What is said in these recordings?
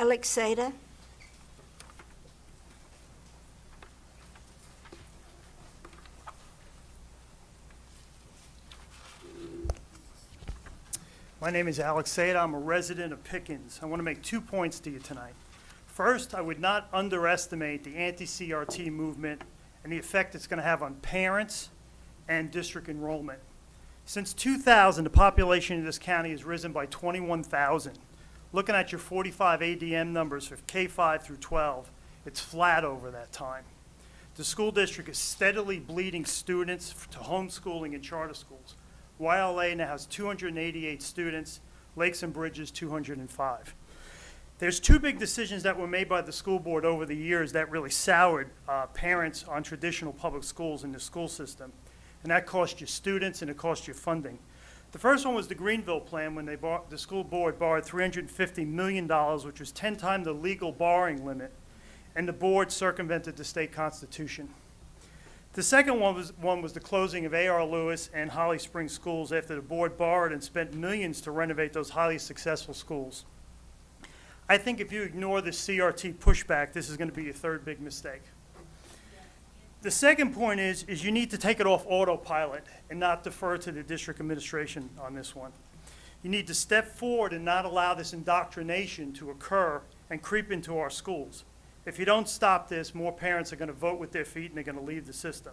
Alex Saitta. My name is Alex Saitta. I'm a resident of Pickens. I want to make 2 points to you tonight. First, I would not underestimate the anti-CRT movement and the effect it's going to have on parents and district enrollment. Since 2000, the population of this county has risen by 21,000. Looking at your 45 ADM numbers for K-5 through 12, it's flat over that time. The school district is steadily bleeding students to homeschooling and charter schools. YLA now has 288 students, Lakes and Bridges 205. There's two big decisions that were made by the school board over the years that really soured parents on traditional public schools in the school system. And that cost you students and it cost you funding. The first one was the Greenville plan when the school board borrowed $350 million, which was 10 times the legal borrowing limit, and the board circumvented the state constitution. The second one was the closing of A.R. Lewis and Holly Springs schools after the board borrowed and spent millions to renovate those highly successful schools. I think if you ignore the CRT pushback, this is going to be your third big mistake. The second point is you need to take it off autopilot and not defer to the district administration on this one. You need to step forward and not allow this indoctrination to occur and creep into our schools. If you don't stop this, more parents are going to vote with their feet and they're going to leave the system.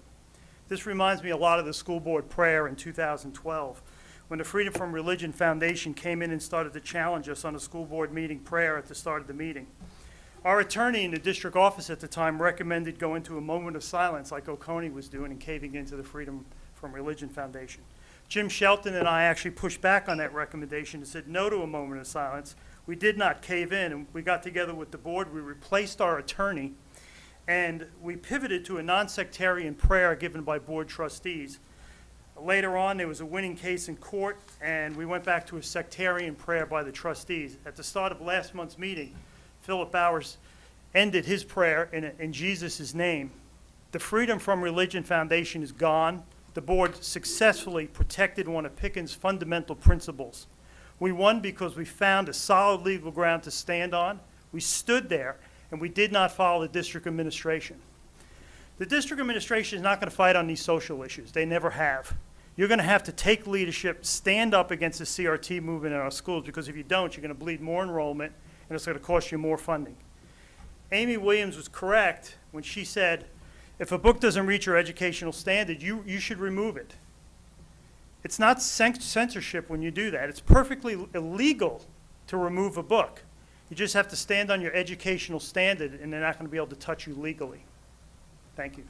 This reminds me a lot of the school board prayer in 2012 when the Freedom from Religion Foundation came in and started to challenge us on a school board meeting prayer at the start of the meeting. Our attorney in the district office at the time recommended go into a moment of silence like Oconee was doing and caving into the Freedom from Religion Foundation. Jim Shelton and I actually pushed back on that recommendation and said no to a moment of silence. We did not cave in, and we got together with the board. We replaced our attorney, and we pivoted to a non-sectarian prayer given by board trustees. Later on, there was a winning case in court, and we went back to a sectarian prayer by the trustees. At the start of last month's meeting, Philip Bowers ended his prayer in Jesus' name. The Freedom from Religion Foundation is gone. The board successfully protected one of Pickens' fundamental principles. We won because we found a solid legal ground to stand on. We stood there, and we did not follow the district administration. The district administration is not going to fight on these social issues. They never have. You're going to have to take leadership, stand up against the CRT movement in our schools, because if you don't, you're going to bleed more enrollment, and it's going to cost you more funding. Amy Williams was correct when she said, if a book doesn't reach your educational standard, you should remove it. It's not censorship when you do that. It's perfectly illegal to remove a book. You just have to stand on your educational standard, and they're not going to be able to touch you legally. Thank you.